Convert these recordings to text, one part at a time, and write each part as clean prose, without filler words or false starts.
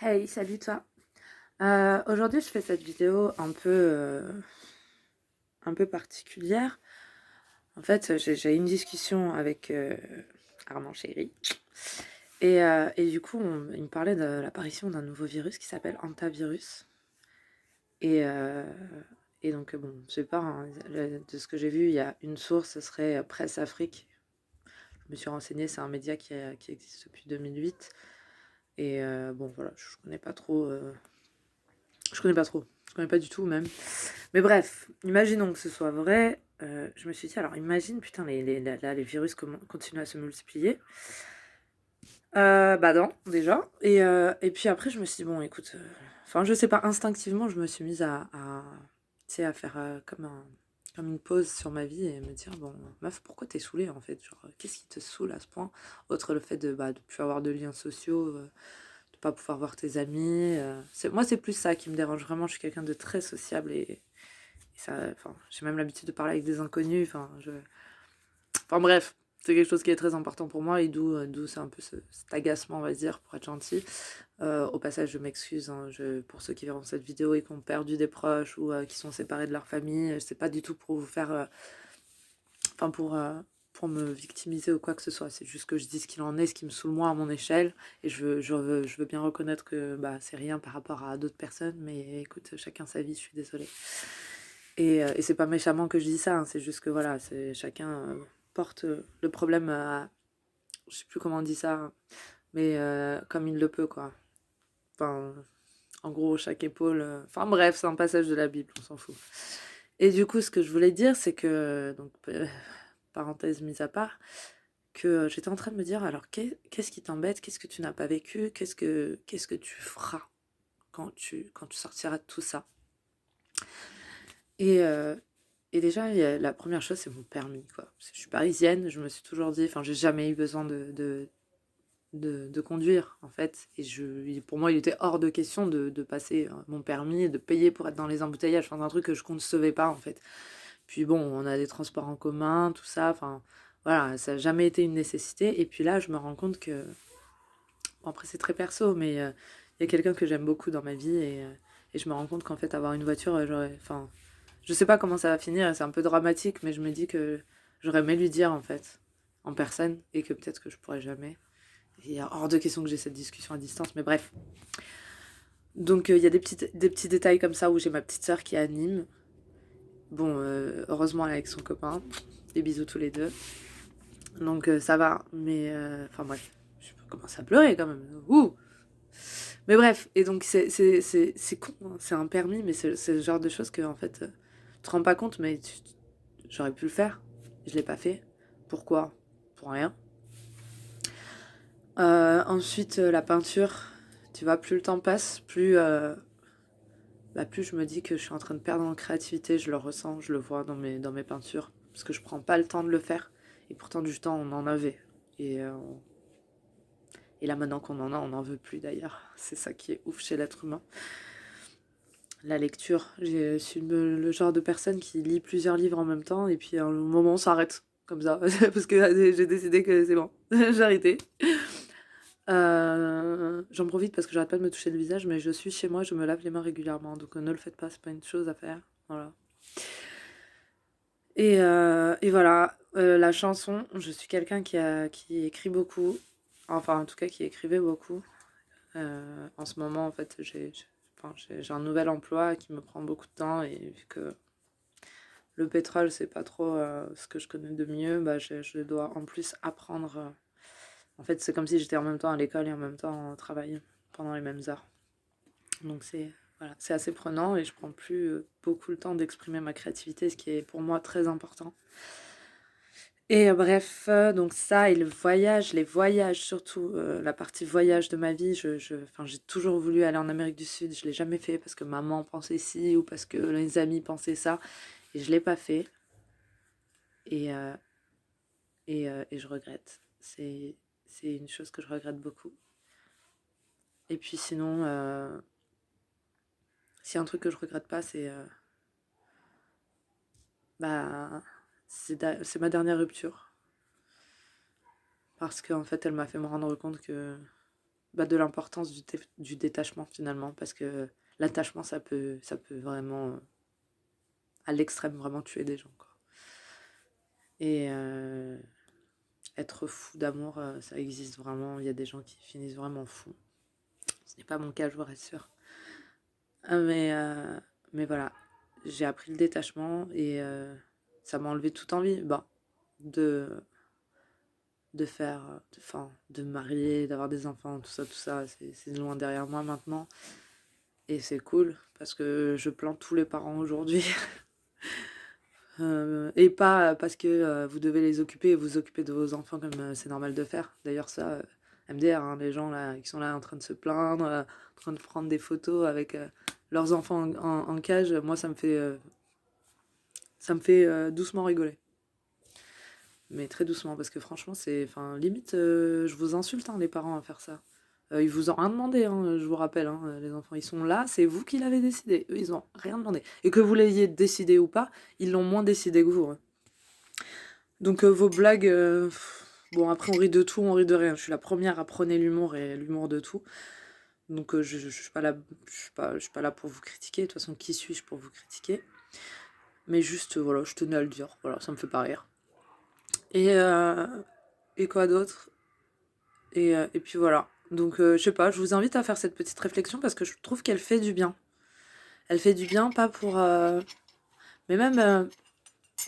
Hey, salut toi. Aujourd'hui, je fais cette vidéo un peu particulière. En fait, j'ai une discussion avec Armand Chéri. Et du coup, il me parlait de l'apparition d'un nouveau virus qui s'appelle hantavirus. Et, euh, et donc, bon, je sais pas, hein, de ce que j'ai vu, il y a une source, ce serait Presse Afrique. Je me suis renseignée, c'est un média qui existe depuis 2008. Bon, voilà, je connais pas trop. Je connais pas trop. Je connais pas du tout même. Mais bref, imaginons que ce soit vrai. Je me suis dit, alors imagine, putain, là, les virus continuent à se multiplier. Bah non, déjà. Et puis après, je me suis dit, bon, écoute, enfin, je sais pas, instinctivement, je me suis mise tu sais, à faire comme une pause sur ma vie et me dire, bon, meuf, pourquoi t'es saoulée en fait? Genre, qu'est-ce qui te saoule à ce point? Autre le fait de plus avoir de liens sociaux, de pas pouvoir voir tes amis. Moi, c'est plus ça qui me dérange vraiment. Je suis quelqu'un de très sociable et ça, enfin, j'ai même l'habitude de parler avec des inconnus. Enfin bref, c'est quelque chose qui est très important pour moi et d'où c'est un peu cet agacement, on va dire, pour être gentil. Au passage, je m'excuse hein, pour ceux qui verront cette vidéo et qui ont perdu des proches ou qui sont séparés de leur famille. C'est pas du tout pour vous faire, enfin pour me victimiser ou quoi que ce soit. C'est juste que je dis ce qu'il en est, ce qui me saoule moi à mon échelle. Et je veux bien reconnaître que bah, c'est rien par rapport à d'autres personnes. Mais écoute, chacun sa vie, je suis désolée. Et c'est pas méchamment que je dis ça, hein, c'est juste que voilà, c'est chacun porte le problème à. Je sais plus comment on dit ça, hein, mais comme il le peut, quoi. Enfin, en gros, chaque épaule. Enfin bref, c'est un passage de la Bible, on s'en fout. Et du coup, ce que je voulais dire, c'est que, donc, parenthèse mise à part, que j'étais en train de me dire, alors qu'est-ce qui t'embête, qu'est-ce que tu n'as pas vécu, qu'est-ce que tu feras quand tu sortiras de tout ça. Et, euh, et déjà, la première chose, c'est mon permis, quoi. Parce que je suis parisienne, je me suis toujours dit, enfin, j'ai jamais eu besoin de conduire, en fait. Pour moi, il était hors de question de passer mon permis et de payer pour être dans les embouteillages. Enfin, c'est un truc que je concevais pas, en fait. Puis bon, on a des transports en commun, tout ça. Enfin, voilà, ça n'a jamais été une nécessité. Et puis là, je me rends compte que... Bon, après, c'est très perso, mais il y a quelqu'un que j'aime beaucoup dans ma vie et je me rends compte qu'en fait, avoir une voiture, enfin, je sais pas comment ça va finir, c'est un peu dramatique, mais je me dis que j'aurais aimé lui dire en fait, en personne, et que peut-être que je pourrais jamais. Il est hors de question que j'ai cette discussion à distance, mais bref. Donc il y a des petits détails comme ça où j'ai ma petite sœur qui anime. Bon, heureusement elle est avec son copain. Des bisous tous les deux. Donc ça va, mais enfin bref, je peux commencer à pleurer quand même. Ouh. Mais bref, et donc c'est con, hein, c'est un permis, mais c'est le genre de choses que en fait, tu te rends pas compte, mais j'aurais pu le faire. Je l'ai pas fait. Pourquoi? Pour rien. Ensuite, la peinture, tu vois, plus le temps passe, plus je me dis que je suis en train de perdre en créativité. Je le ressens, je le vois dans mes peintures, parce que je prends pas le temps de le faire. Et pourtant, du temps, on en avait. Et, euh, et là, maintenant qu'on en a, on n'en veut plus d'ailleurs. C'est ça qui est ouf chez l'être humain. La lecture, je suis le genre de personne qui lit plusieurs livres en même temps et puis à un moment on s'arrête comme ça parce que j'ai décidé que c'est bon, j'ai arrêté. J'en profite parce que j'arrête pas de me toucher le visage, mais je suis chez moi, je me lave les mains régulièrement, donc ne le faites pas, c'est pas une chose à faire. Voilà. Et voilà, la chanson, je suis quelqu'un qui écrit beaucoup, enfin en tout cas qui écrivait beaucoup. En ce moment, en fait, enfin, j'ai un nouvel emploi qui me prend beaucoup de temps et vu que le pétrole, c'est pas trop ce que je connais de mieux, bah, je dois en plus apprendre. En fait, c'est comme si j'étais en même temps à l'école et en même temps au travail pendant les mêmes heures. Donc c'est voilà, c'est assez prenant et je prends plus beaucoup le temps d'exprimer ma créativité, ce qui est pour moi très important. Et bref, donc ça et les voyages surtout, la partie voyage de ma vie, enfin, j'ai toujours voulu aller en Amérique du Sud, je l'ai jamais fait parce que maman pensait ci ou parce que les amis pensaient ça, et je l'ai pas fait. Et, euh, et je regrette. C'est une chose que je regrette beaucoup. Et puis sinon, s'il y a un truc que je regrette pas, bah, c'est ma dernière rupture. Parce qu'en fait, elle m'a fait me rendre compte que de l'importance du détachement finalement, parce que l'attachement, ça peut vraiment, à l'extrême, vraiment tuer des gens, quoi. Et être fou d'amour, ça existe vraiment. Il y a des gens qui finissent vraiment fous. Ce n'est pas mon cas, je vous rassure. Mais voilà, j'ai appris le détachement et ça m'a enlevé toute envie de, de faire, de me marier, d'avoir des enfants, tout ça, c'est loin derrière moi maintenant. Et c'est cool parce que je plante tous les parents aujourd'hui. Et pas parce que vous devez les occuper et vous occuper de vos enfants comme c'est normal de faire. D'ailleurs, ça, MDR, hein, les gens là qui sont là en train de se plaindre, en train de prendre des photos avec leurs enfants en cage, moi ça me fait doucement rigoler. Mais très doucement, parce que franchement, c'est. Enfin, limite, je vous insulte, hein, les parents, à faire ça. Ils vous ont rien demandé, hein, je vous rappelle, hein, les enfants, ils sont là, c'est vous qui l'avez décidé. Eux, ils ont rien demandé. Et que vous l'ayez décidé ou pas, ils l'ont moins décidé que vous, hein. Donc, vos blagues. Bon, après, on rit de tout, on rit de rien. Je suis la première à prôner l'humour et l'humour de tout. Donc, je suis pas là, je suis pas là pour vous critiquer. De toute façon, qui suis-je pour vous critiquer? Mais juste, voilà, je tenais à le dire. Voilà, ça me fait pas rire. Et, euh, et quoi d'autre? Et puis voilà. Donc, je sais pas, je vous invite à faire cette petite réflexion parce que je trouve qu'elle fait du bien. Elle fait du bien, pas pour. Mais même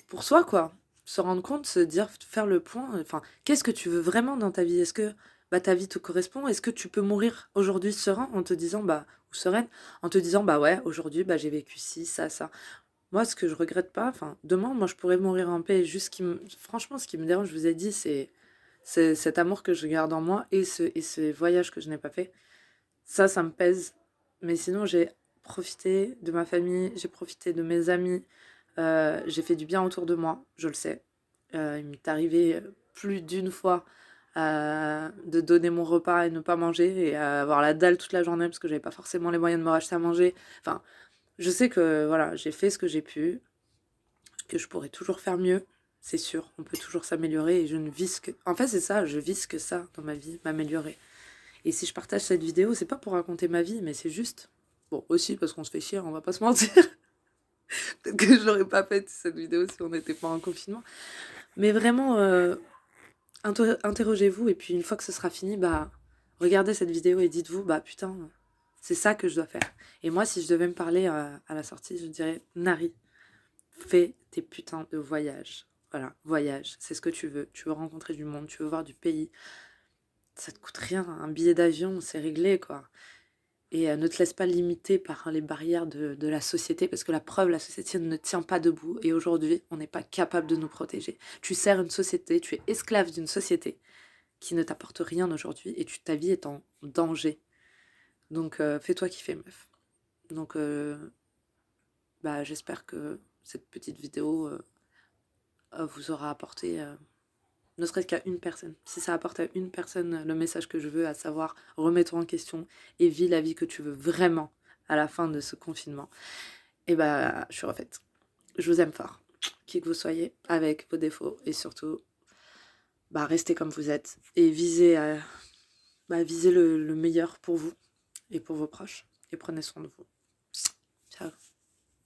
pour soi, quoi. Se rendre compte, se dire, faire le point. Enfin, qu'est-ce que tu veux vraiment dans ta vie? Est-ce que ta vie te correspond? Est-ce que tu peux mourir aujourd'hui serein en te disant, ou sereine, en te disant, ouais, aujourd'hui, j'ai vécu ci, ça. Moi, ce que je regrette pas, enfin, demain, moi, je pourrais mourir en paix. Juste franchement, ce qui me dérange, je vous ai dit, c'est cet amour que je garde en moi et ce voyage que je n'ai pas fait. Ça me pèse. Mais sinon, j'ai profité de ma famille, j'ai profité de mes amis, j'ai fait du bien autour de moi, je le sais. Il m'est arrivé plus d'une fois de donner mon repas et ne pas manger et avoir la dalle toute la journée parce que j'avais pas forcément les moyens de me racheter à manger. Enfin, je sais que voilà, j'ai fait ce que j'ai pu, que je pourrais toujours faire mieux, c'est sûr. On peut toujours s'améliorer et je ne vise que. En fait, c'est ça, je vise que ça dans ma vie, m'améliorer. Et si je partage cette vidéo, c'est pas pour raconter ma vie, mais c'est juste. Bon, aussi parce qu'on se fait chier, on va pas se mentir. Peut-être que j'aurais pas fait cette vidéo si on n'était pas en confinement. Mais vraiment, interrogez-vous et puis une fois que ce sera fini, regardez cette vidéo et dites-vous, putain, c'est ça que je dois faire. Et moi, si je devais me parler à la sortie, je dirais, Nari, fais tes putains de voyages. Voilà, voyage, c'est ce que tu veux. Tu veux rencontrer du monde, tu veux voir du pays. Ça te coûte rien, un billet d'avion, c'est réglé, quoi. Et ne te laisse pas limiter par les barrières de la société, parce que la preuve, la société ne tient pas debout. Et aujourd'hui, on n'est pas capable de nous protéger. Tu sers une société, tu es esclave d'une société qui ne t'apporte rien aujourd'hui, et ta vie est en danger. Donc, fais-toi kiffer, meuf. Donc, j'espère que cette petite vidéo vous aura apporté, ne serait-ce qu'à une personne. Si ça apporte à une personne le message que je veux, à savoir remets-toi en question et vis la vie que tu veux vraiment à la fin de ce confinement, et je suis refaite. Je vous aime fort, qui que vous soyez, avec vos défauts et surtout, restez comme vous êtes et visez le meilleur pour vous et pour vos proches et prenez soin de vous. Ciao.